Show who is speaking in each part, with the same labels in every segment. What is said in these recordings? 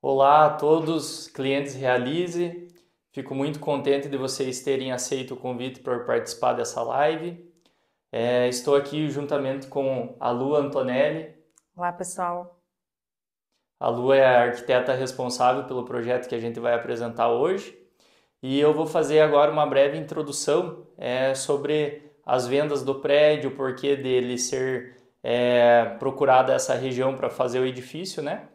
Speaker 1: Olá a todos, clientes Realize. Fico muito contente de vocês terem aceito o convite para participar dessa live. Estou aqui juntamente com a Lu Antonelli.
Speaker 2: Olá, pessoal.
Speaker 1: A Lu é a arquiteta responsável pelo projeto que a gente vai apresentar hoje. E eu vou fazer agora uma breve introdução sobre as vendas do prédio, o porquê dele ser procurada essa região para fazer o edifício, né?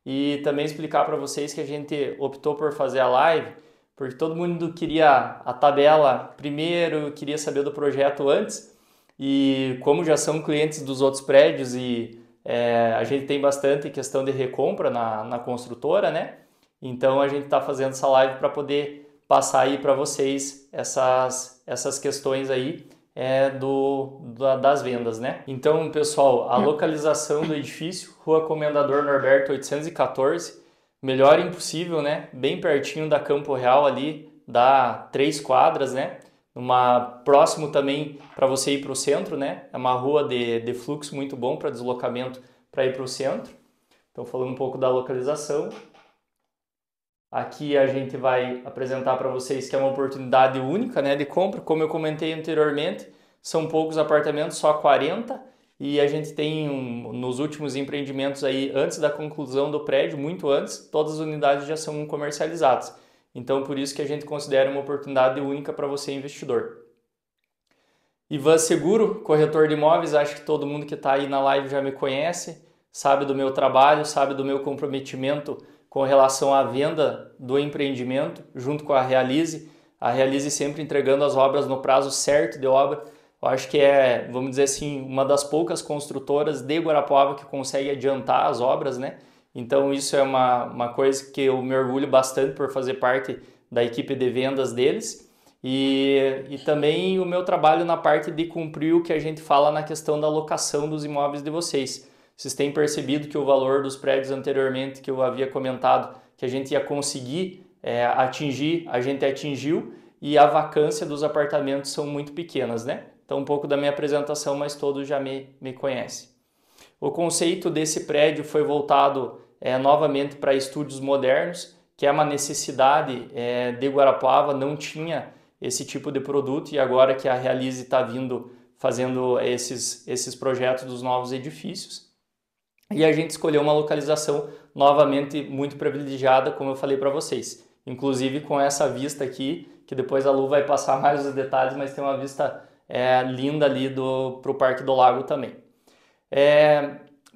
Speaker 1: E também explicar para vocês que a gente optou por fazer a live porque todo mundo queria a tabela primeiro, queria saber do projeto antes, e como já são clientes dos outros prédios e a gente tem bastante questão de recompra na construtora, né? Então a gente está fazendo essa live para poder passar aí para vocês essas questões aí das vendas, né? Então, pessoal, a localização do edifício, Rua Comendador Norberto 814, melhor impossível, né? Bem pertinho da Campo Real ali, dá 3 quadras, né? Próximo também para você ir para o centro, né? É uma rua de fluxo muito bom para deslocamento para ir para o centro. Então, falando um pouco da localização. Aqui a gente vai apresentar para vocês que é uma oportunidade única, né, de compra. Como eu comentei anteriormente, são poucos apartamentos, só 40, e a gente tem nos últimos empreendimentos aí, antes da conclusão do prédio, muito antes, todas as unidades já são comercializadas. Então, por isso que a gente considera uma oportunidade única para você, investidor. Ivan Seguro, corretor de imóveis, acho que todo mundo que está aí na live já me conhece, sabe do meu trabalho, sabe do meu comprometimento com relação à venda do empreendimento, junto com a Realize sempre entregando as obras no prazo certo de obra. Eu acho que vamos dizer assim, uma das poucas construtoras de Guarapuava que consegue adiantar as obras, né? Então isso é uma coisa que eu me orgulho bastante por fazer parte da equipe de vendas deles. E também o meu trabalho na parte de cumprir o que a gente fala na questão da locação dos imóveis de vocês. Vocês têm percebido que o valor dos prédios anteriormente que eu havia comentado que a gente ia conseguir atingir, a gente atingiu, e a vacância dos apartamentos são muito pequenas, né? Então um pouco da minha apresentação, mas todos já me conhecem. O conceito desse prédio foi voltado novamente para estúdios modernos, que é uma necessidade de Guarapuava, não tinha esse tipo de produto, e agora que a Realize está vindo fazendo esses projetos dos novos edifícios. E a gente escolheu uma localização novamente muito privilegiada, como eu falei para vocês. Inclusive com essa vista aqui, que depois a Lu vai passar mais os detalhes, mas tem uma vista linda ali para o Parque do Lago também.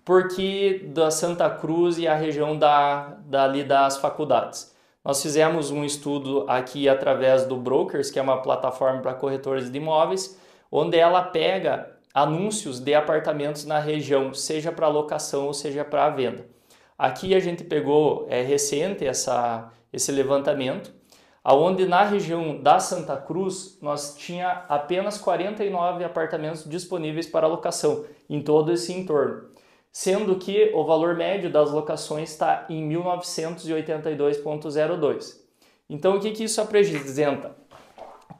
Speaker 1: Porque da Santa Cruz e a região dali das faculdades. Nós fizemos um estudo aqui através do Brokers, que é uma plataforma para corretores de imóveis, onde ela pega anúncios de apartamentos na região, seja para locação ou seja para venda. Aqui a gente pegou recente esse levantamento, onde na região da Santa Cruz nós tinha apenas 49 apartamentos disponíveis para locação em todo esse entorno, sendo que o valor médio das locações está em 1982,02. Então o que isso apresenta?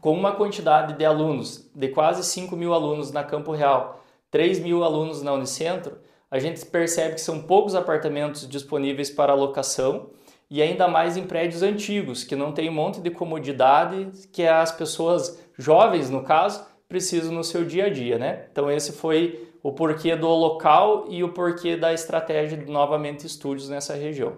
Speaker 1: Com uma quantidade de alunos, de quase 5 mil alunos na Campo Real, 3 mil alunos na Unicentro, a gente percebe que são poucos apartamentos disponíveis para locação, e ainda mais em prédios antigos, que não tem um monte de comodidade que as pessoas jovens, no caso, precisam no seu dia a dia, né? Então esse foi o porquê do local e o porquê da estratégia de novamente estúdios nessa região.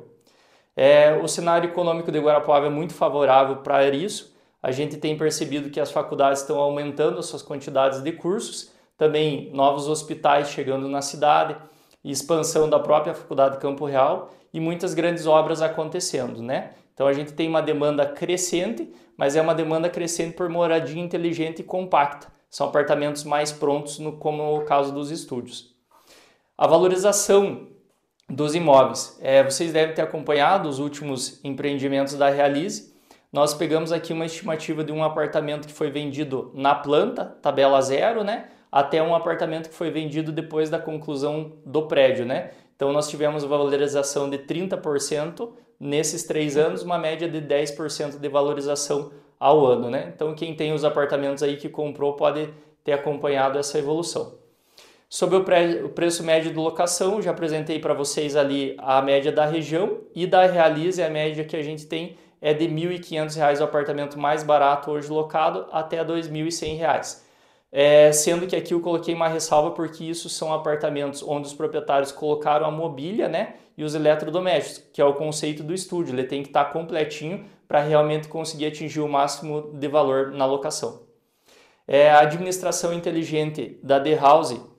Speaker 1: O cenário econômico de Guarapuava é muito favorável para isso. A gente tem percebido que as faculdades estão aumentando as suas quantidades de cursos, também novos hospitais chegando na cidade, expansão da própria Faculdade de Campo Real e muitas grandes obras acontecendo, né? Então a gente tem uma demanda crescente, mas é uma demanda crescente por moradia inteligente e compacta. São apartamentos mais prontos, como o caso dos estúdios. A valorização dos imóveis. Vocês devem ter acompanhado os últimos empreendimentos da Realize. Nós pegamos aqui uma estimativa de um apartamento que foi vendido na planta, tabela zero, né? Até um apartamento que foi vendido depois da conclusão do prédio, né? Então nós tivemos valorização de 30% nesses 3 anos, uma média de 10% de valorização ao ano, né? Então quem tem os apartamentos aí que comprou pode ter acompanhado essa evolução. Sobre o preço médio de locação, já apresentei para vocês ali a média da região e da Realize, a média que a gente tem é de R$ 1.500 o apartamento mais barato hoje locado até R$ 2.100. Sendo que aqui eu coloquei uma ressalva porque isso são apartamentos onde os proprietários colocaram a mobília, né, e os eletrodomésticos, que é o conceito do estúdio. Ele tem que estar completinho para realmente conseguir atingir o máximo de valor na locação. A administração inteligente da The House,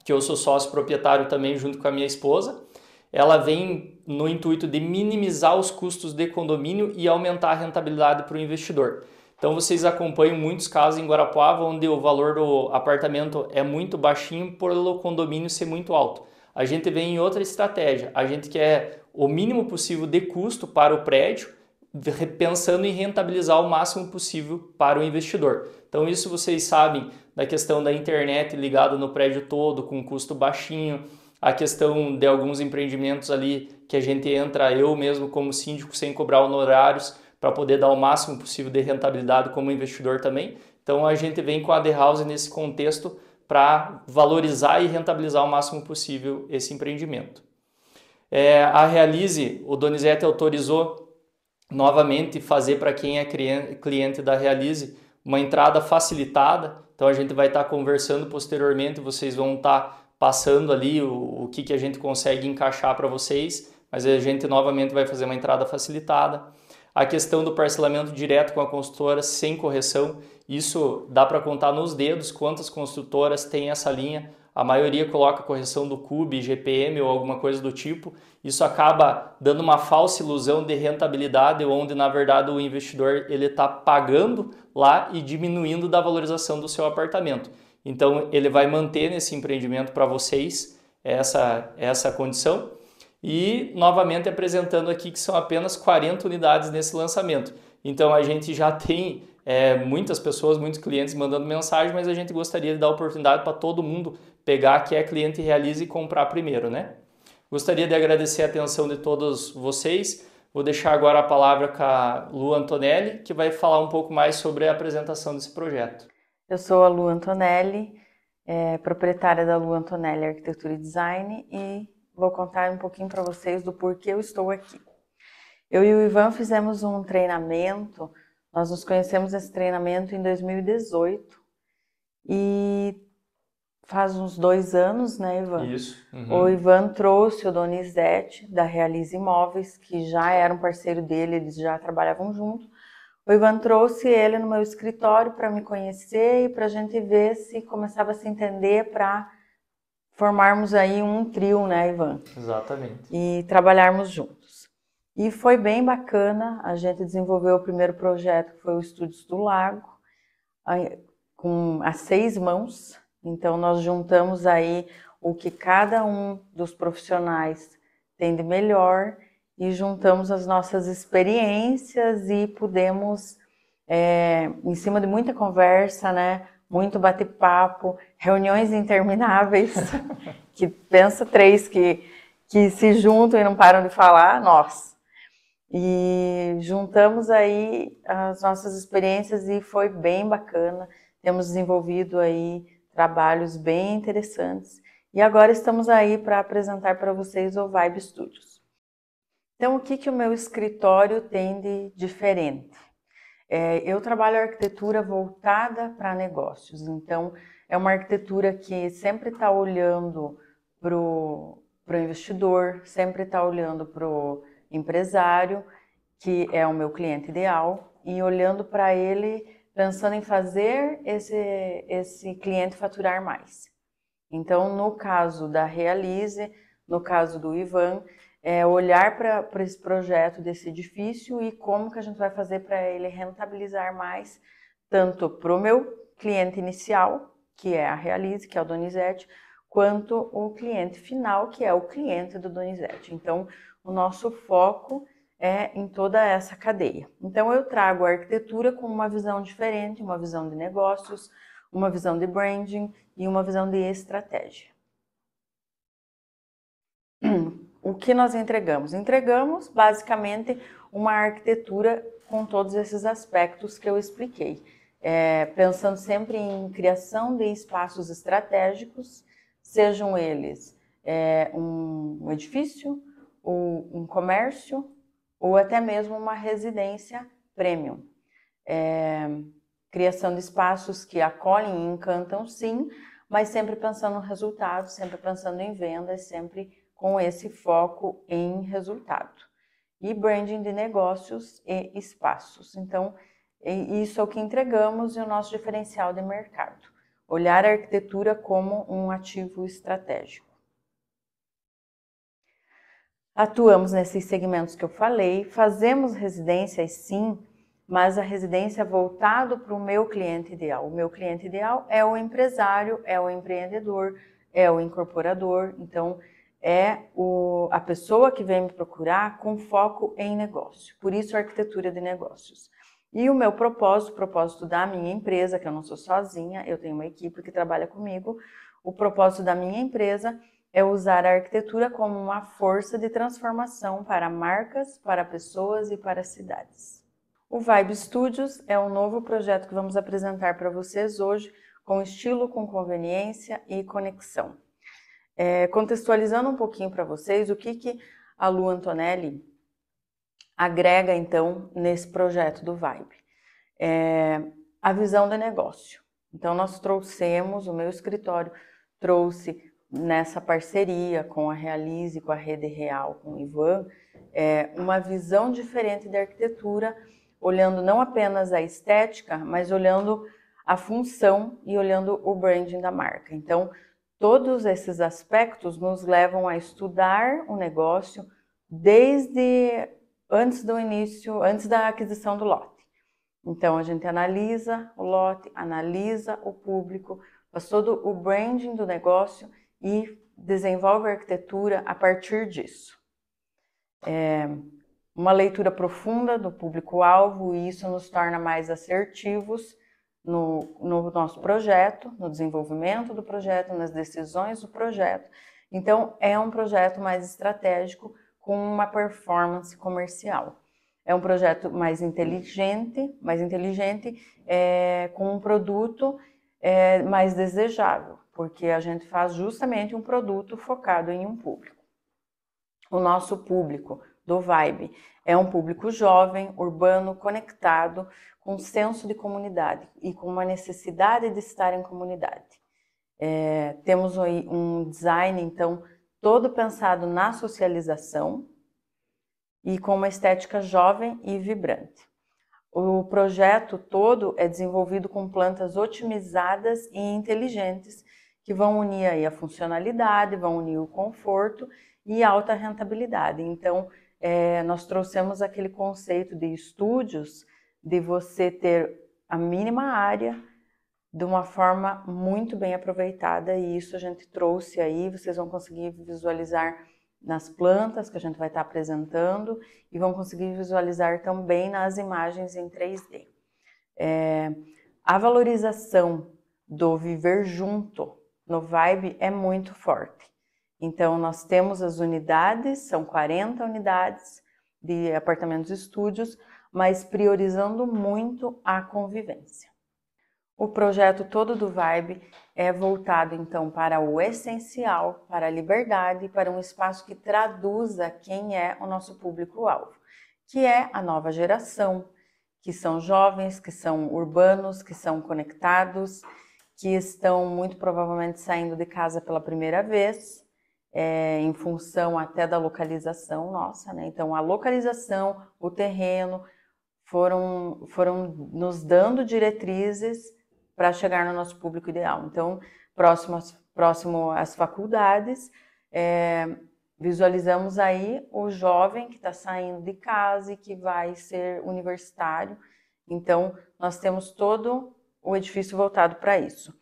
Speaker 1: que eu sou sócio proprietário também junto com a minha esposa, ela vem no intuito de minimizar os custos de condomínio e aumentar a rentabilidade para o investidor. Então vocês acompanham muitos casos em Guarapuava onde o valor do apartamento é muito baixinho por o condomínio ser muito alto. A gente vem em outra estratégia, a gente quer o mínimo possível de custo para o prédio, pensando em rentabilizar o máximo possível para o investidor. Então isso vocês sabem da questão da internet ligada no prédio todo, com custo baixinho, a questão de alguns empreendimentos ali que a gente entra, eu mesmo como síndico, sem cobrar honorários, para poder dar o máximo possível de rentabilidade como investidor também. Então a gente vem com a The House nesse contexto para valorizar e rentabilizar o máximo possível esse empreendimento. A Realize, o Donizete autorizou novamente fazer para quem é cliente da Realize uma entrada facilitada. Então a gente vai estar conversando posteriormente, vocês vão estar passando ali o que a gente consegue encaixar para vocês, mas a gente novamente vai fazer uma entrada facilitada. A questão do parcelamento direto com a construtora sem correção, isso dá para contar nos dedos quantas construtoras têm essa linha. A maioria coloca correção do CUB, GPM ou alguma coisa do tipo. Isso acaba dando uma falsa ilusão de rentabilidade, onde na verdade o investidor ele está pagando lá e diminuindo da valorização do seu apartamento. Então ele vai manter nesse empreendimento para vocês essa condição. E novamente apresentando aqui que são apenas 40 unidades nesse lançamento. Então a gente já tem muitas pessoas, muitos clientes mandando mensagem, mas a gente gostaria de dar oportunidade para todo mundo pegar que é cliente Realize e comprar primeiro, né? Gostaria de agradecer a atenção de todos vocês. Vou deixar agora a palavra com a Lu Antonelli, que vai falar um pouco mais sobre a apresentação desse projeto.
Speaker 2: Eu sou a Lu Antonelli, proprietária da Lu Antonelli Arquitetura e Design, e vou contar um pouquinho para vocês do porquê eu estou aqui. Eu e o Ivan fizemos um treinamento, nós nos conhecemos esse treinamento em 2018 e faz uns 2 anos, né, Ivan?
Speaker 1: Isso.
Speaker 2: Uhum. O Ivan trouxe o Donizete da Realize Imóveis, que já era um parceiro dele, eles já trabalhavam juntos. O Ivan trouxe ele no meu escritório para me conhecer e para a gente ver se começava a se entender para formarmos aí um trio, né, Ivan?
Speaker 1: Exatamente.
Speaker 2: E trabalharmos juntos. E foi bem bacana, a gente desenvolveu o primeiro projeto, que foi o Estúdios do Lago, com as 6 mãos. Então nós juntamos aí o que cada um dos profissionais tem de melhor e juntamos as nossas experiências e pudemos, em cima de muita conversa, né, muito bate-papo, reuniões intermináveis, que pensa 3 que se juntam e não param de falar, nós. E juntamos aí as nossas experiências e foi bem bacana, temos desenvolvido aí trabalhos bem interessantes e agora estamos aí para apresentar para vocês o Vibe Studios. Então, o que o meu escritório tem de diferente? Eu trabalho arquitetura voltada para negócios, então é uma arquitetura que sempre está olhando para o investidor, sempre está olhando para o empresário, que é o meu cliente ideal, e olhando para ele, pensando em fazer esse cliente faturar mais. Então, no caso da Realize, no caso do Ivan, olhar para esse projeto desse edifício e como que a gente vai fazer para ele rentabilizar mais, tanto para o meu cliente inicial, que é a Realize, que é o Donizete, quanto o cliente final, que é o cliente do Donizete. Então, o nosso foco é em toda essa cadeia. Então, eu trago a arquitetura com uma visão diferente, uma visão de negócios, uma visão de branding e uma visão de estratégia. O que nós entregamos? Entregamos, basicamente, uma arquitetura com todos esses aspectos que eu expliquei. Pensando sempre em criação de espaços estratégicos, sejam eles um edifício, ou um comércio, ou até mesmo uma residência premium. Criação de espaços que acolhem e encantam, sim, mas sempre pensando no resultado, sempre pensando em vendas, sempre com esse foco em resultado. E branding de negócios e espaços. Então, isso é o que entregamos e o nosso diferencial de mercado. Olhar a arquitetura como um ativo estratégico. Atuamos nesses segmentos que eu falei, fazemos residências sim, mas a residência voltada para o meu cliente ideal. O meu cliente ideal é o empresário, é o empreendedor, é o incorporador, então é a pessoa que vem me procurar com foco em negócio. Por isso a arquitetura de negócios. E o meu propósito, o propósito da minha empresa, que eu não sou sozinha, eu tenho uma equipe que trabalha comigo, o propósito da minha empresa é usar a arquitetura como uma força de transformação para marcas, para pessoas e para cidades. O Vibe Studios é um novo projeto que vamos apresentar para vocês hoje, com estilo, com conveniência e conexão. Contextualizando um pouquinho para vocês, o que a Lu Antonelli agrega então nesse projeto do Vibe? A visão de negócio. Então nós trouxemos, o meu escritório trouxe nessa parceria com a Realize, com a Rede Real, com o Ivan, uma visão diferente da arquitetura, olhando não apenas a estética, mas olhando a função e olhando o branding da marca. Então, todos esses aspectos nos levam a estudar o negócio desde antes do início, antes da aquisição do lote. Então, a gente analisa o lote, analisa o público, faz todo o branding do negócio e desenvolve a arquitetura a partir disso. Uma leitura profunda do público-alvo, e isso nos torna mais assertivos no nosso projeto, no desenvolvimento do projeto, nas decisões do projeto. Então, é um projeto mais estratégico com uma performance comercial. É um projeto mais inteligente, com um produto mais desejável, porque a gente faz justamente um produto focado em um público. O nosso público do Vibe é um público jovem, urbano, conectado, com senso de comunidade e com uma necessidade de estar em comunidade. Temos aí um design, então, todo pensado na socialização e com uma estética jovem e vibrante. O projeto todo é desenvolvido com plantas otimizadas e inteligentes que vão unir aí a funcionalidade, vão unir o conforto e alta rentabilidade. Então, nós trouxemos aquele conceito de estúdios, de você ter a mínima área de uma forma muito bem aproveitada, e isso a gente trouxe aí, vocês vão conseguir visualizar nas plantas que a gente vai estar apresentando e vão conseguir visualizar também nas imagens em 3D. A valorização do viver junto no Vibe é muito forte. Então, nós temos as unidades, são 40 unidades de apartamentos estúdios, mas priorizando muito a convivência. O projeto todo do Vibe é voltado, então, para o essencial, para a liberdade, para um espaço que traduza quem é o nosso público-alvo, que é a nova geração, que são jovens, que são urbanos, que são conectados, que estão muito provavelmente saindo de casa pela primeira vez, em função até da localização nossa, né? Então, a localização, o terreno, foram nos dando diretrizes para chegar no nosso público ideal. Então, próximo às faculdades, visualizamos aí o jovem que está saindo de casa e que vai ser universitário. Então, nós temos todo o edifício voltado para isso.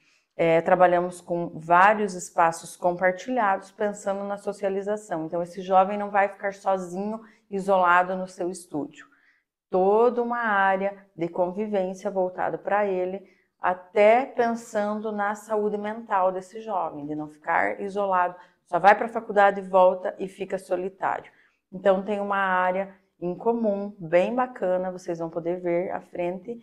Speaker 2: Trabalhamos com vários espaços compartilhados, pensando na socialização. Então, esse jovem não vai ficar sozinho, isolado no seu estúdio. Toda uma área de convivência voltada para ele, até pensando na saúde mental desse jovem, de não ficar isolado, só vai para a faculdade, volta e fica solitário. Então, tem uma área em comum, bem bacana, vocês vão poder ver à frente,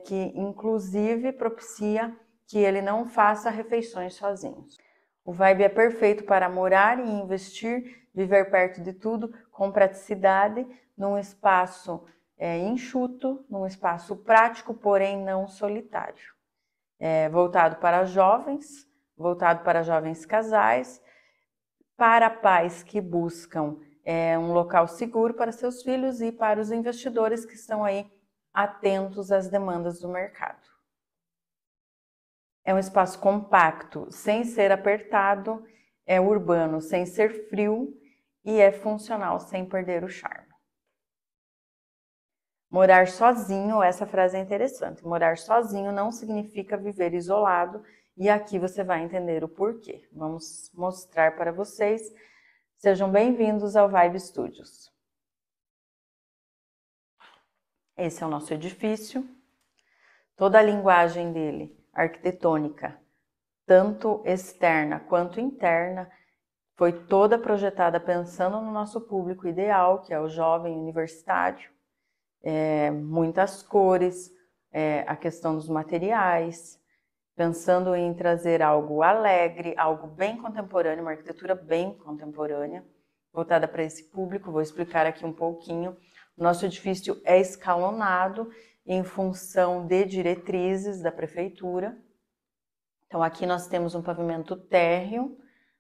Speaker 2: que inclusive propicia que ele não faça refeições sozinhos. O Vibe é perfeito para morar e investir, viver perto de tudo, com praticidade, num espaço enxuto, num espaço prático, porém não solitário. Voltado para jovens casais, para pais que buscam um local seguro para seus filhos e para os investidores que estão aí atentos às demandas do mercado. É um espaço compacto, sem ser apertado, é urbano, sem ser frio e é funcional, sem perder o charme. Morar sozinho, essa frase é interessante, morar sozinho não significa viver isolado e aqui você vai entender o porquê. Vamos mostrar para vocês. Sejam bem-vindos ao Vibe Studios. Esse é o nosso edifício, toda a linguagem dele, arquitetônica, tanto externa quanto interna, foi toda projetada pensando no nosso público ideal, que é o jovem universitário. Muitas cores, a questão dos materiais, pensando em trazer algo alegre, algo bem contemporâneo, uma arquitetura bem contemporânea, voltada para esse público. Vou explicar aqui um pouquinho. O nosso edifício é escalonado em função de diretrizes da prefeitura. Então aqui nós temos um pavimento térreo,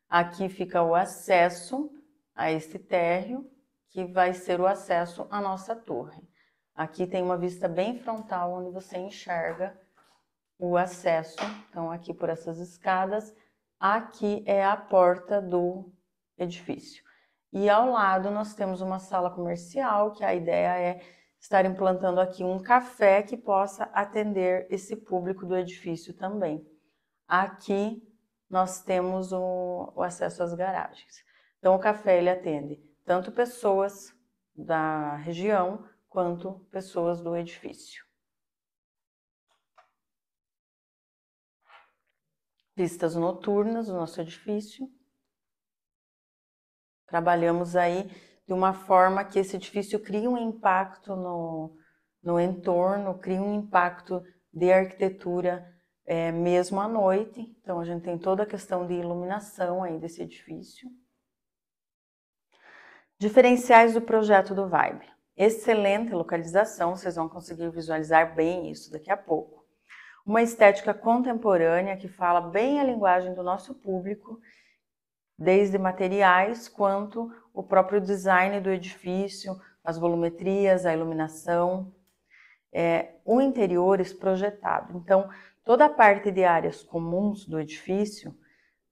Speaker 2: aqui fica o acesso a esse térreo, que vai ser o acesso à nossa torre. Aqui tem uma vista bem frontal, onde você enxerga o acesso. Então aqui por essas escadas, aqui é a porta do edifício. E ao lado nós temos uma sala comercial, que a ideia é estar implantando aqui um café que possa atender esse público do edifício também. Aqui nós temos o acesso às garagens. Então o café ele atende tanto pessoas da região quanto pessoas do edifício. Vistas noturnas do nosso edifício. Trabalhamos aí de uma forma que esse edifício crie um impacto no entorno, crie um impacto de arquitetura mesmo à noite. Então a gente tem toda a questão de iluminação aí desse edifício. Diferenciais do projeto do Vibe. Excelente localização, vocês vão conseguir visualizar bem isso daqui a pouco. Uma estética contemporânea que fala bem a linguagem do nosso público, desde materiais quanto o próprio design do edifício, as volumetrias, a iluminação. O interior projetado. Então, toda a parte de áreas comuns do edifício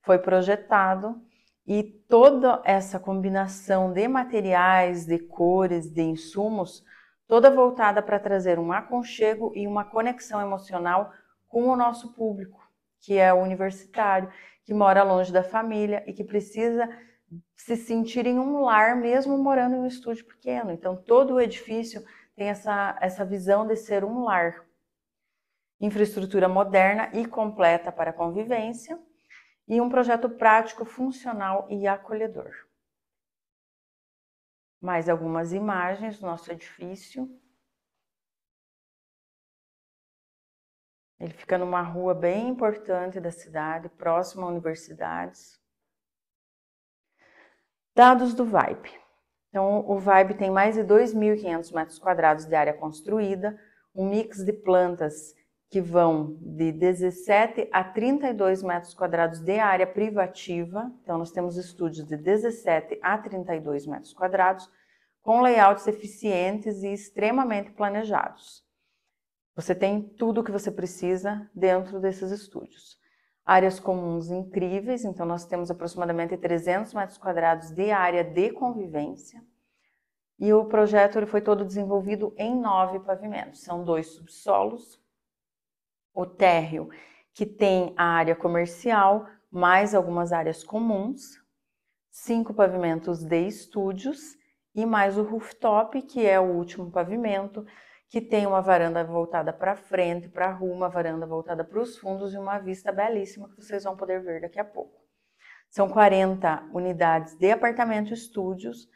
Speaker 2: foi projetado e toda essa combinação de materiais, de cores, de insumos, toda voltada para trazer um aconchego e uma conexão emocional com o nosso público, que é o universitário, que mora longe da família e que precisa se sentir em um lar mesmo morando em um estúdio pequeno. Então, todo o edifício tem essa visão de ser um lar. Infraestrutura moderna e completa para a convivência e um projeto prático, funcional e acolhedor. Mais algumas imagens do nosso edifício. Ele fica numa rua bem importante da cidade, próximo a universidades. Dados do Vibe. Então, o Vibe tem mais de 2.500 metros quadrados de área construída, um mix de plantas que vão de 17 a 32 metros quadrados de área privativa. Então, nós temos estúdios de 17 a 32 metros quadrados, com layouts eficientes e extremamente planejados. Você tem tudo o que você precisa dentro desses estúdios. Áreas comuns incríveis, então nós temos aproximadamente 300 metros quadrados de área de convivência. E o projeto ele foi todo desenvolvido em 9 pavimentos. São 2 subsolos, o térreo, que tem a área comercial, mais algumas áreas comuns, 5 pavimentos de estúdios e mais o rooftop, que é o último pavimento, que tem uma varanda voltada para frente, para a rua, uma varanda voltada para os fundos e uma vista belíssima que vocês vão poder ver daqui a pouco. São 40 unidades de apartamento e estúdios,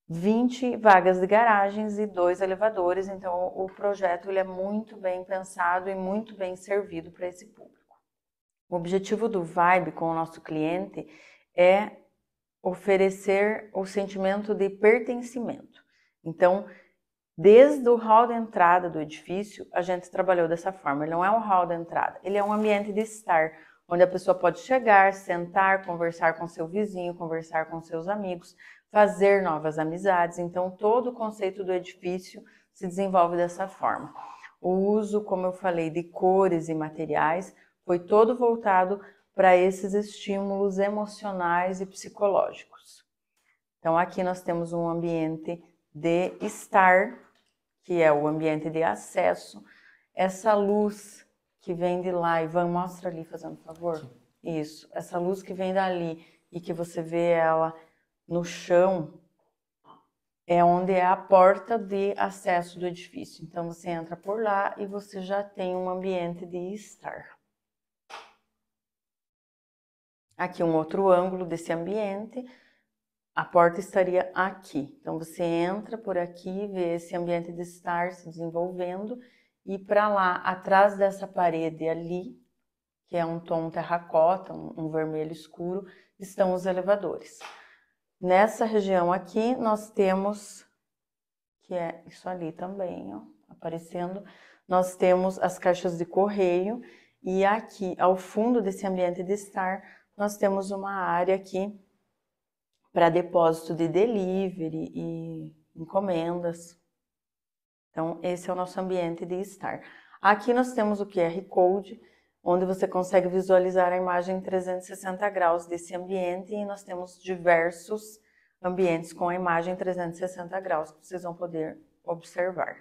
Speaker 2: 20 vagas de garagens e 2 elevadores, então o projeto ele é muito bem pensado e muito bem servido para esse público. O objetivo do Vibe com o nosso cliente é oferecer o sentimento de pertencimento. Então, desde o hall de entrada do edifício, a gente trabalhou dessa forma. Ele não é um hall de entrada, ele é um ambiente de estar, onde a pessoa pode chegar, sentar, conversar com seu vizinho, conversar com seus amigos, fazer novas amizades. Então, todo o conceito do edifício se desenvolve dessa forma. O uso, como eu falei, de cores e materiais foi todo voltado para esses estímulos emocionais e psicológicos. Então, aqui nós temos um ambiente de estar, que é o ambiente de acesso. Essa luz que vem de lá, Ivan, mostra ali, fazendo favor. Sim. Isso, essa luz que vem dali e que você vê ela no chão, é onde é a porta de acesso do edifício. Então, você entra por lá e você já tem um ambiente de estar. Aqui um outro ângulo desse ambiente, a porta estaria aqui. Então, você entra por aqui, vê esse ambiente de estar se desenvolvendo e para lá, atrás dessa parede ali, que é um tom terracota, um vermelho escuro, estão os elevadores. Nessa região aqui, nós temos, que é isso ali também, ó, aparecendo, nós temos as caixas de correio e aqui, ao fundo desse ambiente de estar, nós temos uma área aqui para depósito de delivery e encomendas. Então, esse é o nosso ambiente de estar. Aqui nós temos o QR Code, onde você consegue visualizar a imagem em 360 graus desse ambiente e nós temos diversos ambientes com a imagem 360 graus que vocês vão poder observar.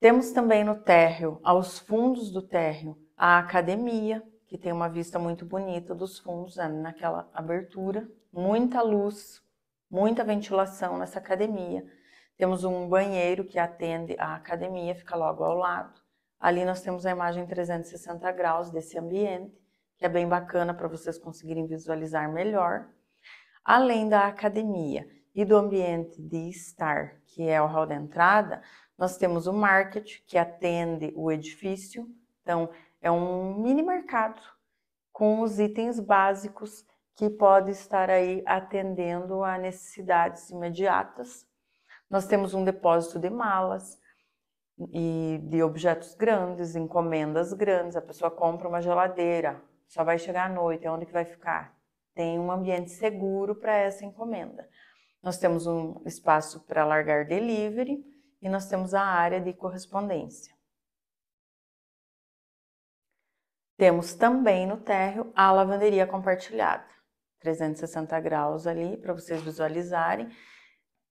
Speaker 2: Temos também no térreo, aos fundos do térreo, a academia, que tem uma vista muito bonita dos fundos, naquela abertura. Muita luz, muita ventilação nessa academia. Temos um banheiro que atende a academia, fica logo ao lado. Ali nós temos a imagem 360 graus desse ambiente, que é bem bacana para vocês conseguirem visualizar melhor. Além da academia e do ambiente de estar, que é o hall de entrada, nós temos o market, que atende o edifício. Então, é um mini mercado com os itens básicos que pode estar aí atendendo a necessidades imediatas. Nós temos um depósito de malas e de objetos grandes, encomendas grandes. A pessoa compra uma geladeira, só vai chegar à noite, onde que vai ficar? Tem um ambiente seguro para essa encomenda. Nós temos um espaço para largar delivery e nós temos a área de correspondência. Temos também no térreo a lavanderia compartilhada, 360 graus ali para vocês visualizarem.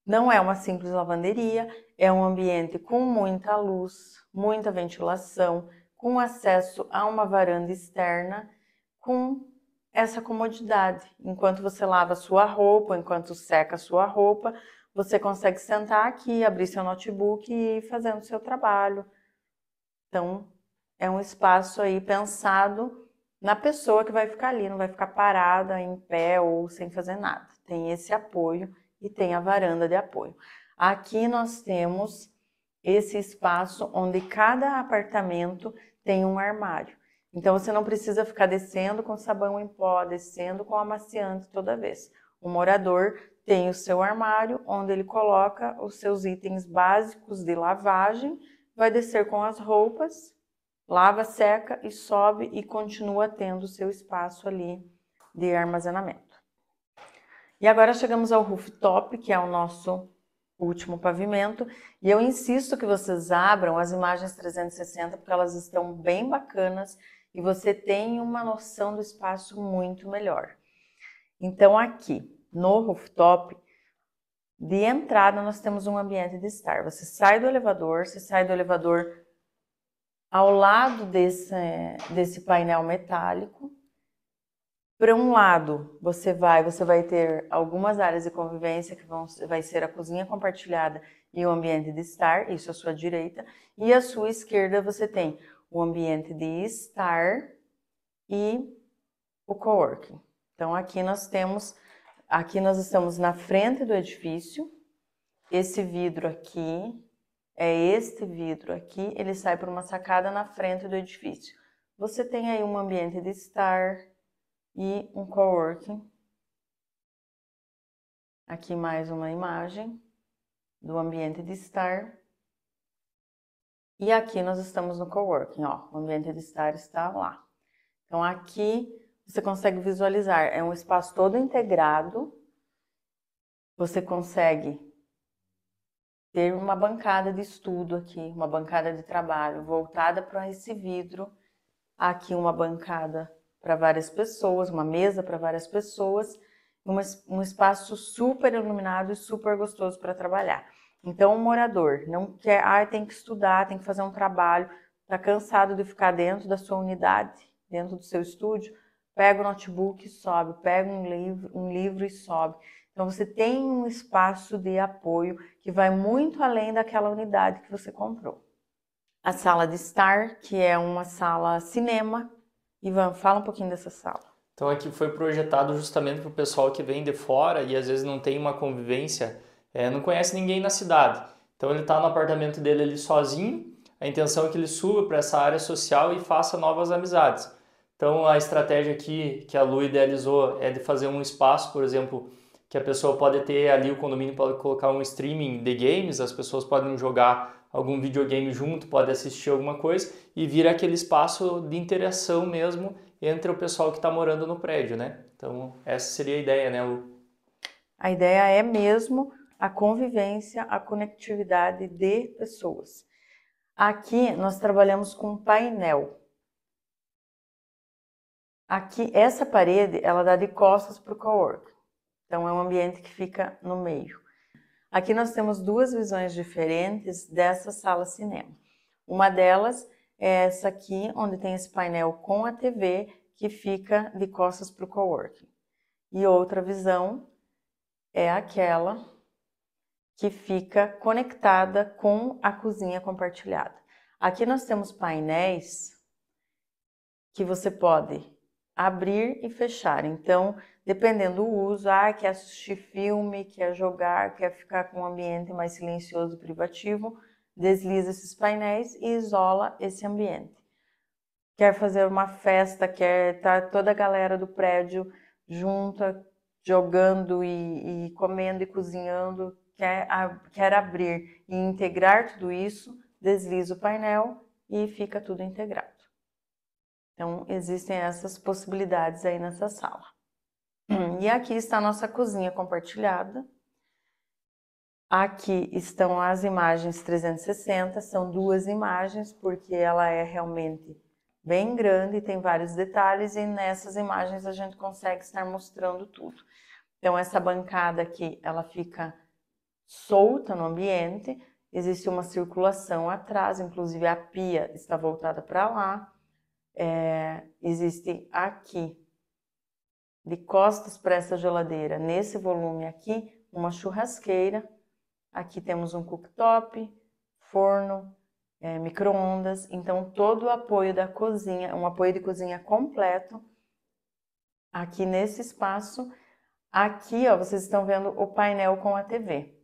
Speaker 2: Não é uma simples lavanderia, é um ambiente com muita luz, muita ventilação, com acesso a uma varanda externa, com essa comodidade. Enquanto você lava a sua roupa, enquanto seca a sua roupa, você consegue sentar aqui, abrir seu notebook e ir fazendo o seu trabalho. Então, é um espaço aí pensado na pessoa que vai ficar ali, não vai ficar parada em pé ou sem fazer nada. Tem esse apoio e tem a varanda de apoio. Aqui nós temos esse espaço onde cada apartamento tem um armário. Então você não precisa ficar descendo com sabão em pó, descendo com amaciante toda vez. O morador tem o seu armário onde ele coloca os seus itens básicos de lavagem, vai descer com as roupas, lava, seca e sobe e continua tendo o seu espaço ali de armazenamento. E agora chegamos ao rooftop, que é o nosso último pavimento, e eu insisto que vocês abram as imagens 360 porque elas estão bem bacanas e você tem uma noção do espaço muito melhor. Então aqui no rooftop, de entrada nós temos um ambiente de estar. Você sai do elevador ao lado desse painel metálico. Para um lado, você vai ter algumas áreas de convivência, que vai ser a cozinha compartilhada e o ambiente de estar, isso à sua direita. E à sua esquerda você tem o ambiente de estar e o coworking. Então aqui nós estamos na frente do edifício. Esse vidro aqui, este vidro aqui, ele sai por uma sacada na frente do edifício. você tem aí um ambiente de estar e um coworking. Aqui mais uma imagem do ambiente de estar. E aqui nós estamos no coworking, ó, o ambiente de estar está lá. Então aqui você consegue visualizar, é um espaço todo integrado. Você consegue ter uma bancada de estudo aqui, uma bancada de trabalho voltada para esse vidro. Aqui uma bancada para várias pessoas, uma mesa para várias pessoas, um espaço super iluminado e super gostoso para trabalhar. Então, o morador não quer, tem que estudar, tem que fazer um trabalho, está cansado de ficar dentro da sua unidade, dentro do seu estúdio, pega o notebook e sobe, pega um livro e sobe. Então, você tem um espaço de apoio que vai muito além daquela unidade que você comprou. A sala de estar, que é uma sala cinema. Ivan, fala um pouquinho dessa sala.
Speaker 1: Então aqui foi projetado justamente para o pessoal que vem de fora e às vezes não tem uma convivência, não conhece ninguém na cidade. Então ele está no apartamento dele ali sozinho, a intenção é que ele suba para essa área social e faça novas amizades. Então a estratégia aqui que a Lu idealizou é de fazer um espaço, por exemplo, que a pessoa pode ter ali, o condomínio pode colocar um streaming de games, as pessoas podem jogar algum videogame junto, pode assistir alguma coisa e vira aquele espaço de interação mesmo entre o pessoal que está morando no prédio, né? Então, essa seria a ideia, né, Lu?
Speaker 2: A ideia é mesmo a convivência, a conectividade de pessoas. Aqui nós trabalhamos com painel. Aqui, essa parede, ela dá de costas para o coworking. Então, é um ambiente que fica no meio. Aqui nós temos duas visões diferentes dessa sala cinema. Uma delas é essa aqui, onde tem esse painel com a TV, que fica de costas para o coworking. E outra visão é aquela que fica conectada com a cozinha compartilhada. Aqui nós temos painéis que você pode abrir e fechar. Então, dependendo do uso, quer assistir filme, quer jogar, quer ficar com um ambiente mais silencioso e privativo, desliza esses painéis e isola esse ambiente. Quer fazer uma festa, quer estar toda a galera do prédio junta, jogando e comendo e cozinhando, quer abrir e integrar tudo isso, desliza o painel e fica tudo integrado. Então, existem essas possibilidades aí nessa sala. E aqui está a nossa cozinha compartilhada. Aqui estão as imagens 360, são duas imagens, porque ela é realmente bem grande e tem vários detalhes, e nessas imagens a gente consegue estar mostrando tudo. Então, essa bancada aqui, ela fica solta no ambiente, existe uma circulação atrás, inclusive a pia está voltada para lá. Existe aqui, de costas para essa geladeira, nesse volume aqui, uma churrasqueira. Aqui temos um cooktop, forno, micro-ondas. Então, todo o apoio da cozinha, um apoio de cozinha completo, aqui nesse espaço. Aqui, ó, vocês estão vendo o painel com a TV.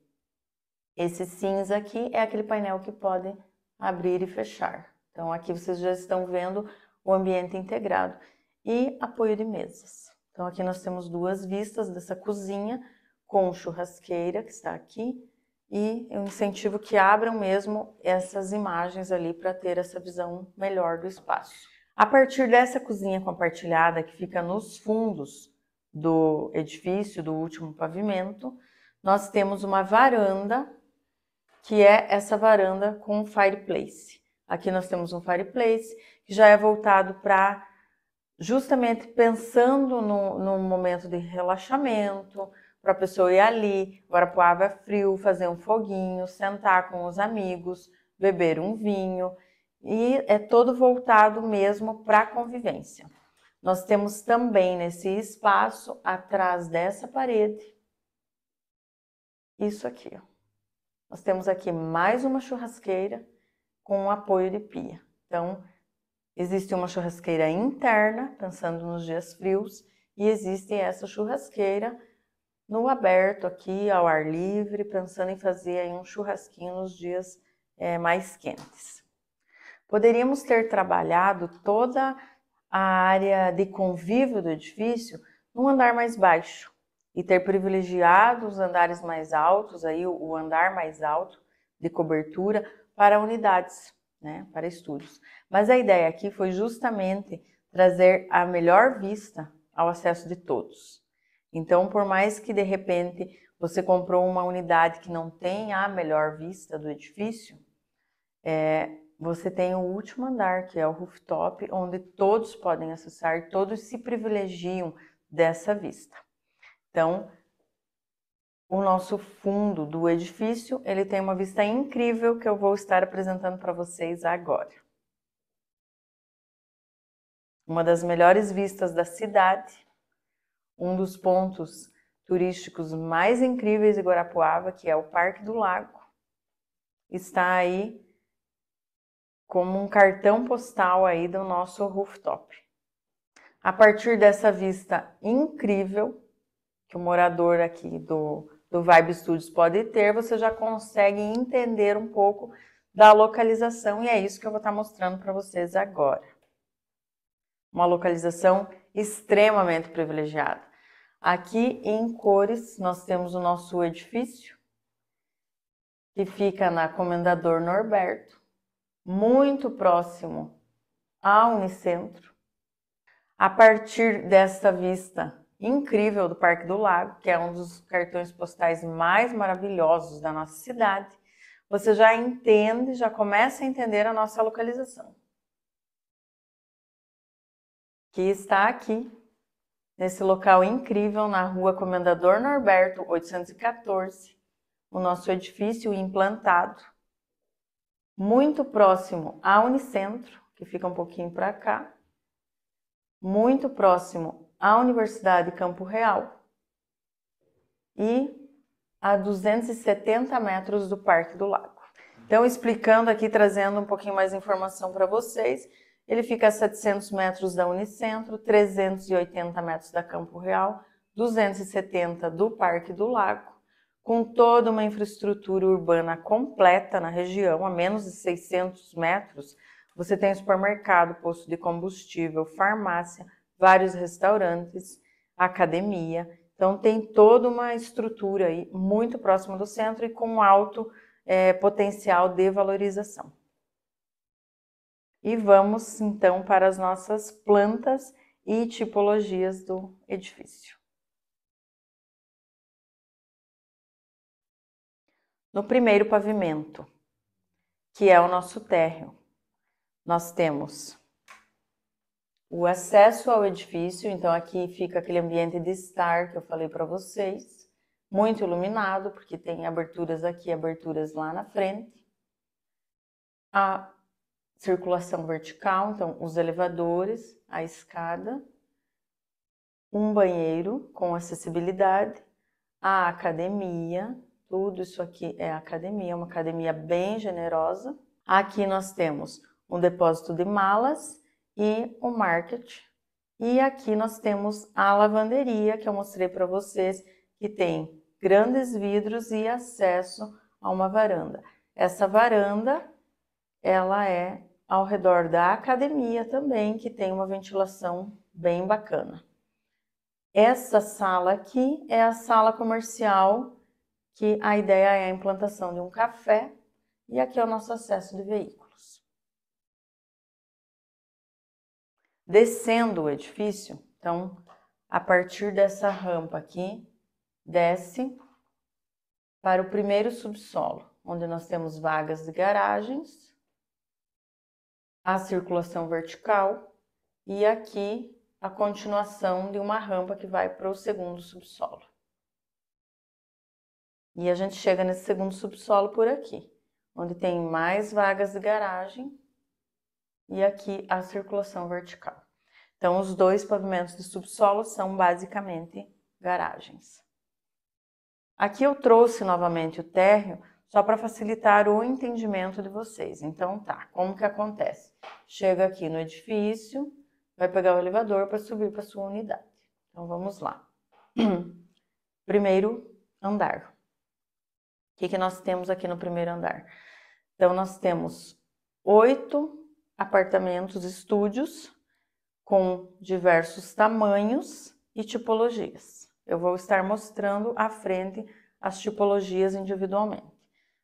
Speaker 2: Esse cinza aqui é aquele painel que pode abrir e fechar. Então, aqui vocês já estão vendo o ambiente integrado e apoio de mesas. Então, aqui nós temos duas vistas dessa cozinha com churrasqueira que está aqui, e eu incentivo que abram mesmo essas imagens ali para ter essa visão melhor do espaço. A partir dessa cozinha compartilhada que fica nos fundos do edifício, do último pavimento, nós temos uma varanda, que é essa varanda com fireplace. Aqui nós temos um fireplace que já é voltado para justamente pensando no momento de relaxamento, para a pessoa ir ali, agora para o ar é frio, fazer um foguinho, sentar com os amigos, beber um vinho, e é todo voltado mesmo para a convivência. Nós temos também nesse espaço, atrás dessa parede, isso aqui, ó. Nós temos aqui mais uma churrasqueira com um apoio de pia. Então, existe uma churrasqueira interna, pensando nos dias frios, e existe essa churrasqueira no aberto aqui, ao ar livre, pensando em fazer aí um churrasquinho nos dias mais quentes. Poderíamos ter trabalhado toda a área de convívio do edifício num andar mais baixo e ter privilegiado os andares mais altos, aí o andar mais alto de cobertura para unidades, né, para estudos. Mas a ideia aqui foi justamente trazer a melhor vista ao acesso de todos. Então, por mais que de repente você comprou uma unidade que não tem a melhor vista do edifício, você tem o último andar, que é o rooftop, onde todos podem acessar, todos se privilegiam dessa vista. Então, o nosso fundo do edifício, ele tem uma vista incrível que eu vou estar apresentando para vocês agora. Uma das melhores vistas da cidade, um dos pontos turísticos mais incríveis de Guarapuava, que é o Parque do Lago, está aí como um cartão postal aí do nosso rooftop. A partir dessa vista incrível que o morador aqui do Vibe Studios pode ter, você já consegue entender um pouco da localização e é isso que eu vou estar mostrando para vocês agora. Uma localização extremamente privilegiada. Aqui em cores nós temos o nosso edifício, que fica na Comendador Norberto, muito próximo ao Unicentro. A partir desta vista incrível do Parque do Lago, que é um dos cartões postais mais maravilhosos da nossa cidade, você já entende, já começa a entender a nossa localização. Que está aqui, nesse local incrível, na rua Comendador Norberto, 814, o nosso edifício implantado, muito próximo ao Unicentro, que fica um pouquinho para cá, muito próximo à Universidade Campo Real e a 270 metros do Parque do Lago. Então, explicando aqui, trazendo um pouquinho mais de informação para vocês, ele fica a 700 metros da Unicentro, 380 metros da Campo Real, 270 do Parque do Lago, com toda uma infraestrutura urbana completa na região, a menos de 600 metros, você tem supermercado, posto de combustível, farmácia, vários restaurantes, academia. Então, tem toda uma estrutura aí muito próxima do centro e com alto potencial de valorização. E vamos, então, para as nossas plantas e tipologias do edifício. No primeiro pavimento, que é o nosso térreo, nós temos o acesso ao edifício, então aqui fica aquele ambiente de estar que eu falei para vocês, muito iluminado, porque tem aberturas aqui, aberturas lá na frente. A circulação vertical, então os elevadores, a escada, um banheiro com acessibilidade, a academia, tudo isso aqui é academia, uma academia bem generosa. Aqui nós temos um depósito de malas e o market. E aqui nós temos a lavanderia, que eu mostrei para vocês, que tem grandes vidros e acesso a uma varanda. Essa varanda, ela é ao redor da academia também, que tem uma ventilação bem bacana. Essa sala aqui é a sala comercial, que a ideia é a implantação de um café, e aqui é o nosso acesso de veículos. Descendo o edifício, então, a partir dessa rampa aqui, desce para o primeiro subsolo, onde nós temos vagas de garagens, a circulação vertical e aqui a continuação de uma rampa que vai para o segundo subsolo. E a gente chega nesse segundo subsolo por aqui, onde tem mais vagas de garagem e aqui a circulação vertical. Então, os dois pavimentos de subsolo são basicamente garagens. Aqui eu trouxe novamente o térreo só para facilitar o entendimento de vocês. Então tá, como que acontece? Chega aqui no edifício, vai pegar o elevador para subir para sua unidade. Então vamos lá. Primeiro andar. O que nós temos aqui no primeiro andar? Então nós temos 8 apartamentos, estúdios, com diversos tamanhos e tipologias. Eu vou estar mostrando à frente as tipologias individualmente.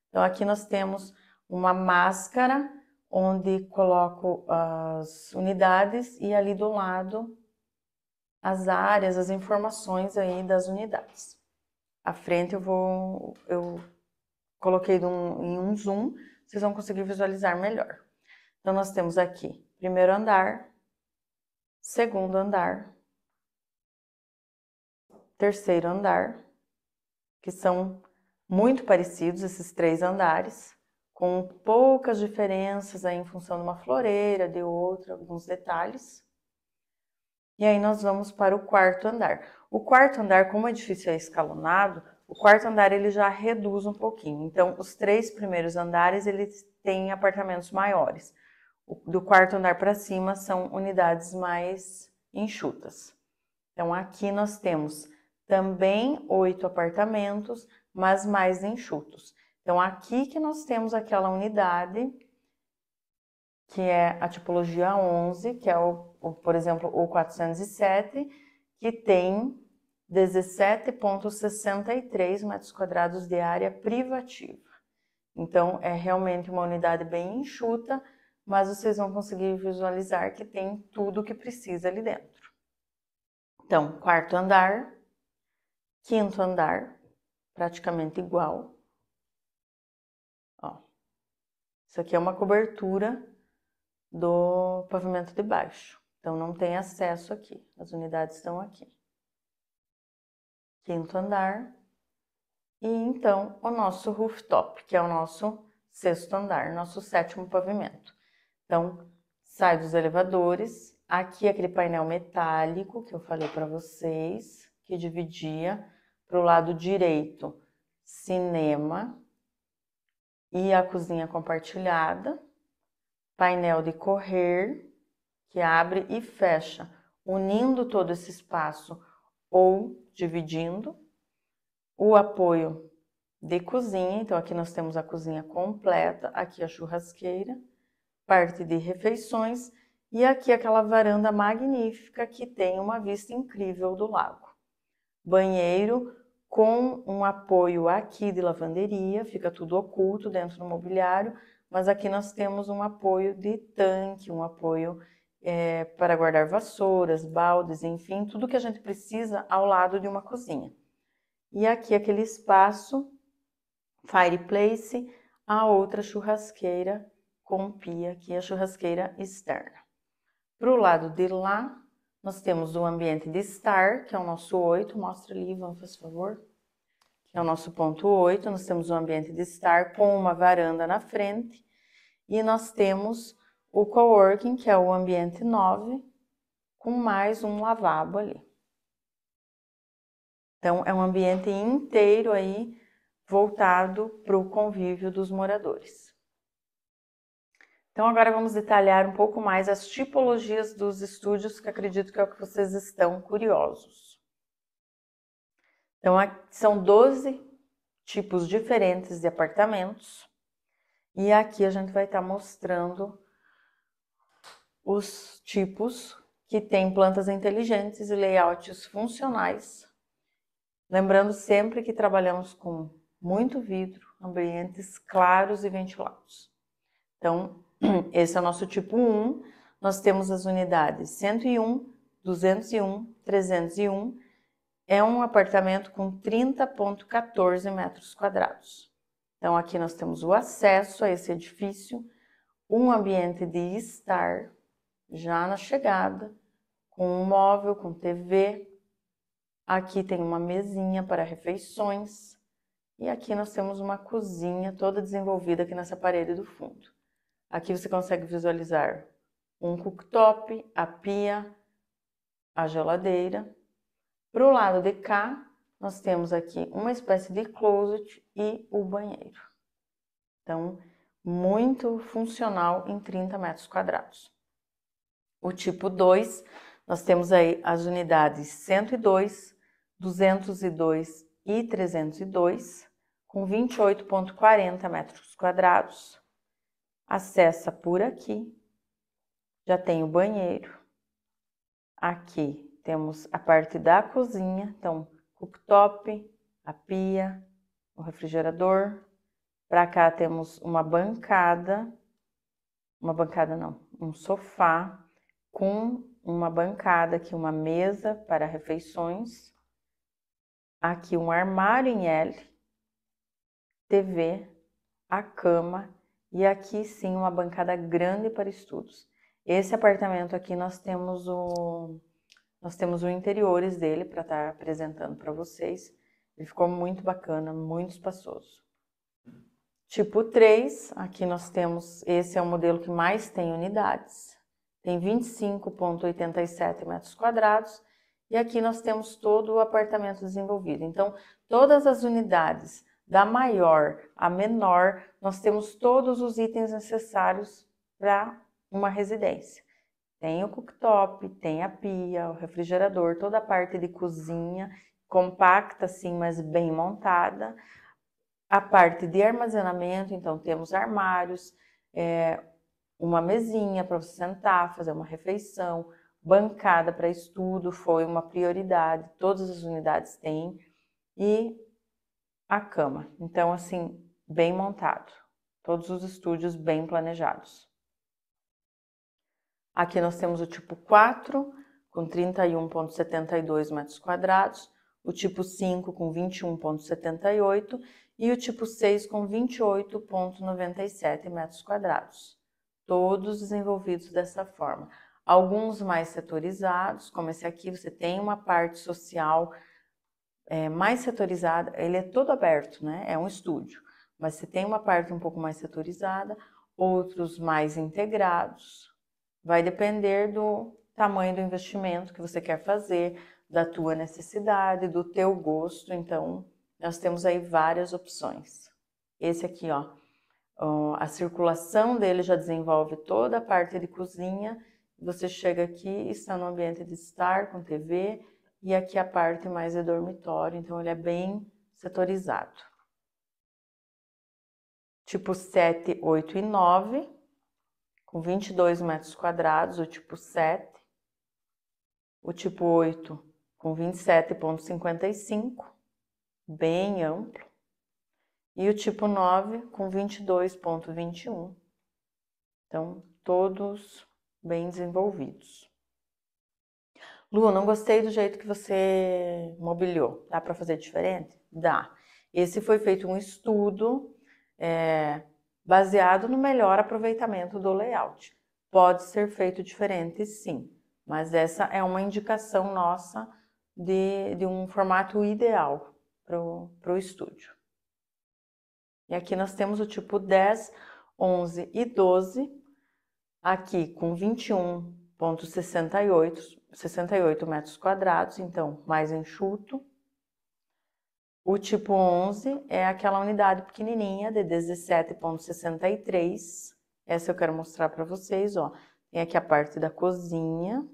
Speaker 2: Então, aqui nós temos uma máscara, onde coloco as unidades e ali do lado as áreas, as informações aí das unidades. À frente eu coloquei em um zoom, vocês vão conseguir visualizar melhor. Então, nós temos aqui primeiro andar, segundo andar, terceiro andar, que são muito parecidos esses 3 andares, com poucas diferenças aí em função de uma floreira, de outra, alguns detalhes. E aí nós vamos para o quarto andar. O quarto andar, como o edifício é escalonado, o quarto andar ele já reduz um pouquinho. Então, os 3 primeiros andares, eles têm apartamentos maiores. Do quarto andar para cima são unidades mais enxutas. Então, aqui nós temos também 8 apartamentos, mas mais enxutos. Então, aqui que nós temos aquela unidade, que é a tipologia 11, que é, por exemplo, o 407, que tem 17,63 metros quadrados de área privativa. Então, é realmente uma unidade bem enxuta, mas vocês vão conseguir visualizar que tem tudo o que precisa ali dentro. Então, quarto andar, quinto andar, praticamente igual. Ó, isso aqui é uma cobertura do pavimento de baixo. Então, não tem acesso aqui. As unidades estão aqui. Quinto andar. E, então, o nosso rooftop, que é o nosso sexto andar, nosso 7º pavimento. Então, sai dos elevadores. Aqui, aquele painel metálico que eu falei para vocês, que dividia para o lado direito, cinema e a cozinha compartilhada. Painel de correr, que abre e fecha, unindo todo esse espaço ou dividindo. O apoio de cozinha, então aqui nós temos a cozinha completa, aqui a churrasqueira, parte de refeições e aqui aquela varanda magnífica que tem uma vista incrível do lago. Banheiro com um apoio aqui de lavanderia, fica tudo oculto dentro do mobiliário, mas aqui nós temos um apoio de tanque, um apoio para guardar vassouras, baldes, enfim, tudo que a gente precisa ao lado de uma cozinha. E aqui aquele espaço, fireplace, a outra churrasqueira com pia, que é a churrasqueira externa. Para o lado de lá, nós temos o ambiente de estar, que é o nosso 8, mostra ali, Ivan, por favor. Que é o nosso ponto 8, nós temos o ambiente de estar com uma varanda na frente. E nós temos o coworking, que é o ambiente 9, com mais um lavabo ali. Então, é um ambiente inteiro aí voltado para o convívio dos moradores. Então, agora vamos detalhar um pouco mais as tipologias dos estúdios, que acredito que é o que vocês estão curiosos. Então, são 12 tipos diferentes de apartamentos. E aqui a gente vai estar mostrando os tipos que têm plantas inteligentes e layouts funcionais. Lembrando sempre que trabalhamos com muito vidro, ambientes claros e ventilados. Então, esse é o nosso tipo 1. Nós temos as unidades 101, 201, 301. É um apartamento com 30,14 metros quadrados. Então, aqui nós temos o acesso a esse edifício, um ambiente de estar já na chegada, com um móvel, com TV. Aqui tem uma mesinha para refeições. E aqui nós temos uma cozinha toda desenvolvida aqui nessa parede do fundo. Aqui você consegue visualizar um cooktop, a pia, a geladeira. Para o lado de cá, nós temos aqui uma espécie de closet e o banheiro. Então, muito funcional em 30 metros quadrados. O tipo 2, nós temos aí as unidades 102, 202 e 302, com 28,40 metros quadrados. Acessa por aqui já tem o banheiro. Aqui temos a parte da cozinha, então cooktop, a pia, o refrigerador. Para cá temos uma bancada não, um sofá com uma bancada aqui, uma mesa para refeições. Aqui um armário em L, TV, a cama e aqui sim uma bancada grande para estudos. Esse apartamento aqui nós temos o interiores dele para estar apresentando para vocês. Ele ficou muito bacana, muito espaçoso. Tipo 3, aqui nós temos, esse é o modelo que mais tem unidades. Tem 25,87 metros quadrados e aqui nós temos todo o apartamento desenvolvido. Então, todas as unidades, da maior à menor, nós temos todos os itens necessários para uma residência. Tem o cooktop, tem a pia, o refrigerador, toda a parte de cozinha, compacta sim, mas bem montada. A parte de armazenamento, então temos armários, uma mesinha para você sentar, fazer uma refeição, bancada para estudo, foi uma prioridade, todas as unidades têm, e a cama. Então, assim, bem montado, todos os estúdios bem planejados. Aqui nós temos o tipo 4, com 31,72 metros quadrados, o tipo 5 com 21,78 e o tipo 6 com 28,97 metros quadrados. Todos desenvolvidos dessa forma. Alguns mais setorizados, como esse aqui, você tem uma parte social mais setorizada, ele é todo aberto, né? É um estúdio, mas você tem uma parte um pouco mais setorizada, outros mais integrados. Vai depender do tamanho do investimento que você quer fazer, da tua necessidade, do teu gosto. Então, nós temos aí várias opções. Esse aqui, ó, a circulação dele já desenvolve toda a parte de cozinha. Você chega aqui e está no ambiente de estar com TV e aqui a parte mais é dormitório. Então, ele é bem setorizado. Tipo 7, 8 e 9. Com 22 metros quadrados, o tipo 7, o tipo 8 com 27,55, bem amplo, e o tipo 9 com 22,21. Então, todos bem desenvolvidos. Lu, não gostei do jeito que você mobiliou. Dá para fazer diferente? Dá. Esse foi feito um estudo baseado no melhor aproveitamento do layout. Pode ser feito diferente, sim, mas essa é uma indicação nossa de um formato ideal para o estúdio. E aqui nós temos o tipo 10, 11 e 12, aqui com 21,68 metros quadrados, então mais enxuto. O tipo 11 é aquela unidade pequenininha de 17,63. Essa eu quero mostrar para vocês, ó. Tem aqui a parte da cozinha,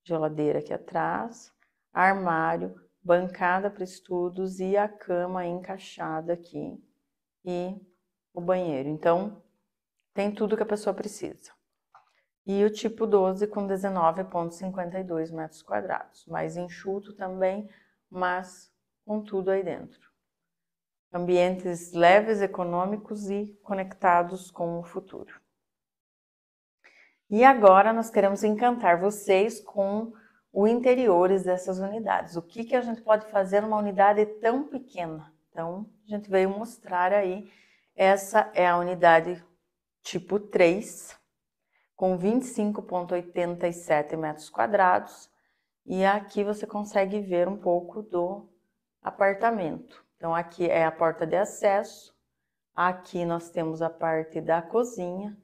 Speaker 2: geladeira aqui atrás, armário, bancada para estudos e a cama encaixada aqui e o banheiro. Então, tem tudo que a pessoa precisa. E o tipo 12 com 19,52 metros quadrados. Mais enxuto também, mas com tudo aí dentro. Ambientes leves, econômicos e conectados com o futuro. E agora nós queremos encantar vocês com os interiores dessas unidades. O que a gente pode fazer numa unidade tão pequena? Então, a gente veio mostrar aí, essa é a unidade tipo 3, com 25,87 metros quadrados. E aqui você consegue ver um pouco do apartamento. Então, aqui é a porta de acesso. Aqui nós temos a parte da cozinha,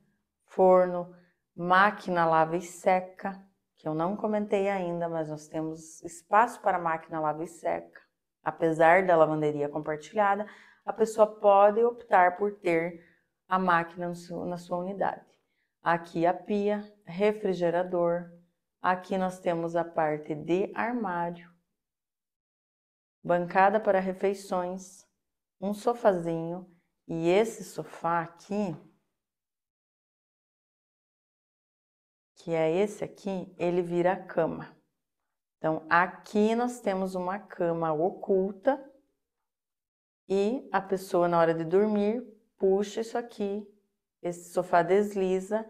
Speaker 2: forno, máquina lava e seca, que eu não comentei ainda, mas nós temos espaço para máquina lava e seca. Apesar da lavanderia compartilhada, a pessoa pode optar por ter a máquina na sua unidade. Aqui a pia, refrigerador. Aqui nós temos a parte de armário, bancada para refeições, um sofazinho, e esse sofá aqui que é esse aqui, ele vira a cama. Então, aqui nós temos uma cama oculta e a pessoa, na hora de dormir, puxa isso aqui, esse sofá desliza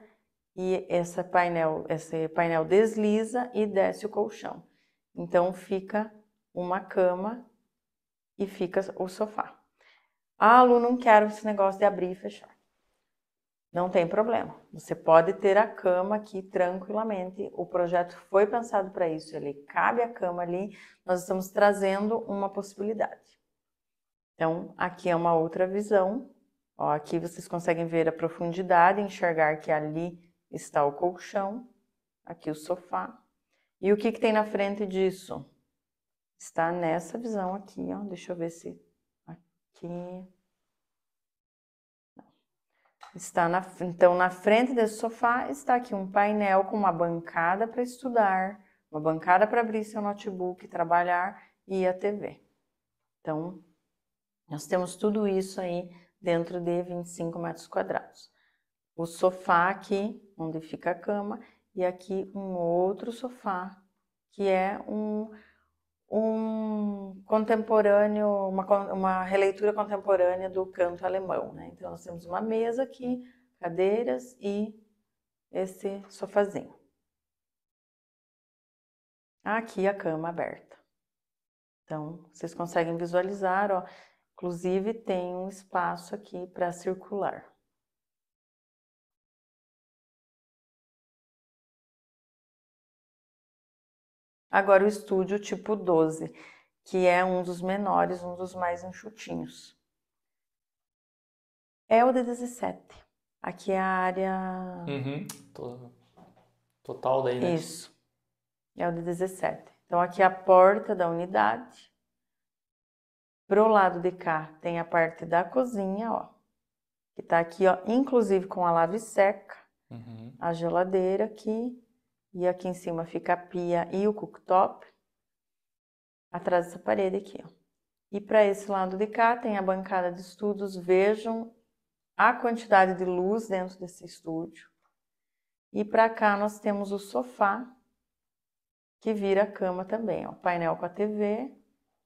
Speaker 2: e esse painel desliza e desce o colchão. Então, fica uma cama e fica o sofá. Ah, Lu, não quero esse negócio de abrir e fechar. Não tem problema. Você pode ter a cama aqui tranquilamente. O projeto foi pensado para isso. Ele cabe a cama ali. Nós estamos trazendo uma possibilidade. Então, aqui é uma outra visão. Ó, aqui vocês conseguem ver a profundidade, enxergar que ali está o colchão, aqui o sofá. E o que tem na frente disso? Está nessa visão aqui, ó. Deixa eu ver se aqui. Então, na frente desse sofá está aqui um painel com uma bancada para estudar, uma bancada para abrir seu notebook, trabalhar e a TV. Então, nós temos tudo isso aí dentro de 25 metros quadrados. O sofá aqui, onde fica a cama, e aqui um outro sofá, que é um contemporâneo, uma releitura contemporânea do canto alemão, né? Então, nós temos uma mesa aqui, cadeiras e esse sofazinho. Aqui a cama aberta. Então, vocês conseguem visualizar, ó, inclusive tem um espaço aqui para circular. Agora o estúdio tipo 12, que é um dos menores, um dos mais enxutinhos. É o de 17. Aqui é a área...
Speaker 1: Total daí, né?
Speaker 2: Isso. É o de 17. Então, aqui é a porta da unidade. Pro lado de cá tem a parte da cozinha, ó. Que tá aqui, ó, inclusive com a lave seca. A geladeira aqui. E aqui em cima fica a pia e o cooktop. Atrás dessa parede aqui, ó. E para esse lado de cá tem a bancada de estudos. Vejam a quantidade de luz dentro desse estúdio. E para cá nós temos o sofá, que vira a cama também, ó. Painel com a TV.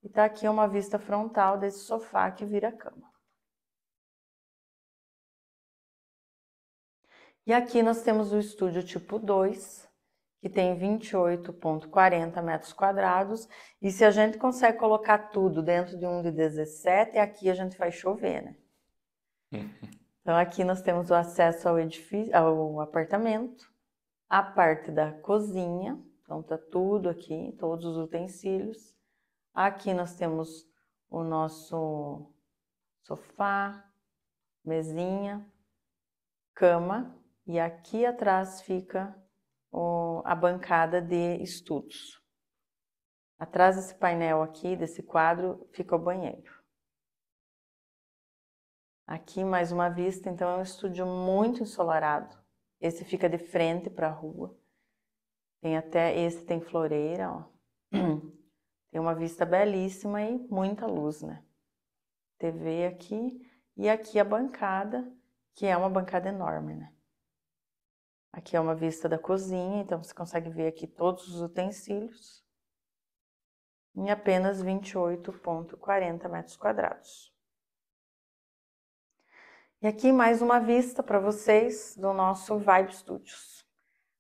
Speaker 2: E tá aqui uma vista frontal desse sofá que vira a cama. E aqui nós temos o estúdio tipo 2, que tem 28,40 metros quadrados. E se a gente consegue colocar tudo dentro de um de 17, aqui a gente vai chover, né? Então aqui nós temos o acesso ao edifício, ao apartamento, a parte da cozinha. Então tá tudo aqui, todos os utensílios. Aqui nós temos o nosso sofá, mesinha, cama. E aqui atrás fica a bancada de estudos. Atrás desse painel aqui, desse quadro, fica o banheiro. Aqui mais uma vista, então é um estúdio muito ensolarado. Esse fica de frente para a rua. Esse tem floreira, ó. Tem uma vista belíssima e muita luz, né? TV aqui e aqui a bancada, que é uma bancada enorme, né? Aqui é uma vista da cozinha, então você consegue ver aqui todos os utensílios em apenas 28,40 metros quadrados. E aqui mais uma vista para vocês do nosso Vibe Studios.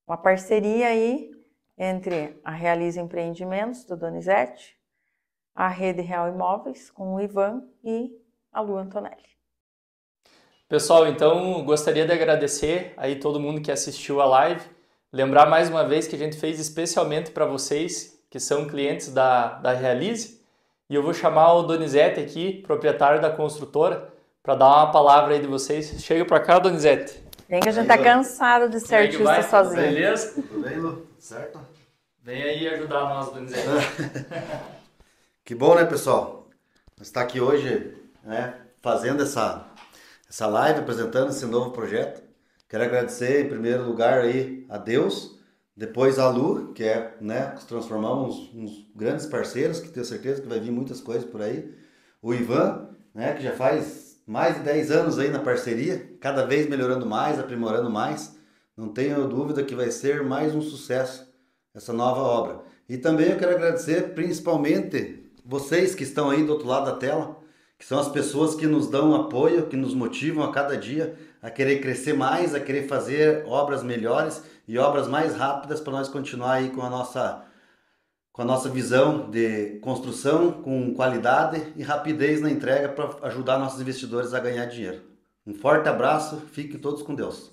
Speaker 2: Uma parceria aí entre a Realize Empreendimentos, do Donizete, a Rede Real Imóveis, com o Ivan e a Lu Antonelli.
Speaker 1: Pessoal, então gostaria de agradecer aí todo mundo que assistiu a live. Lembrar mais uma vez que a gente fez especialmente para vocês que são clientes da Realize. E eu vou chamar o Donizete aqui, proprietário da construtora, para dar uma palavra aí de vocês. Chega para cá, Donizete.
Speaker 2: Vem que a gente tá cansado de ser artista sozinho.
Speaker 1: Beleza?
Speaker 3: Tudo bem, Lu? Certo?
Speaker 1: Vem aí ajudar nós, Donizete.
Speaker 3: Que bom, né, pessoal? Nós está aqui hoje, né, fazendo essa live, apresentando esse novo projeto. Quero agradecer, em primeiro lugar, aí a Deus, depois a Lu, que é, né, se transformamos uns grandes parceiros, que tenho certeza que vai vir muitas coisas por aí. O Ivan, né, que já faz mais de 10 anos aí na parceria, cada vez melhorando mais, aprimorando mais, não tenho dúvida que vai ser mais um sucesso essa nova obra. E também eu quero agradecer principalmente vocês que estão aí do outro lado da tela, que são as pessoas que nos dão apoio, que nos motivam a cada dia a querer crescer mais, a querer fazer obras melhores e obras mais rápidas para nós continuar aí com a nossa visão de construção, com qualidade e rapidez na entrega para ajudar nossos investidores a ganhar dinheiro. Um forte abraço, fiquem todos com Deus.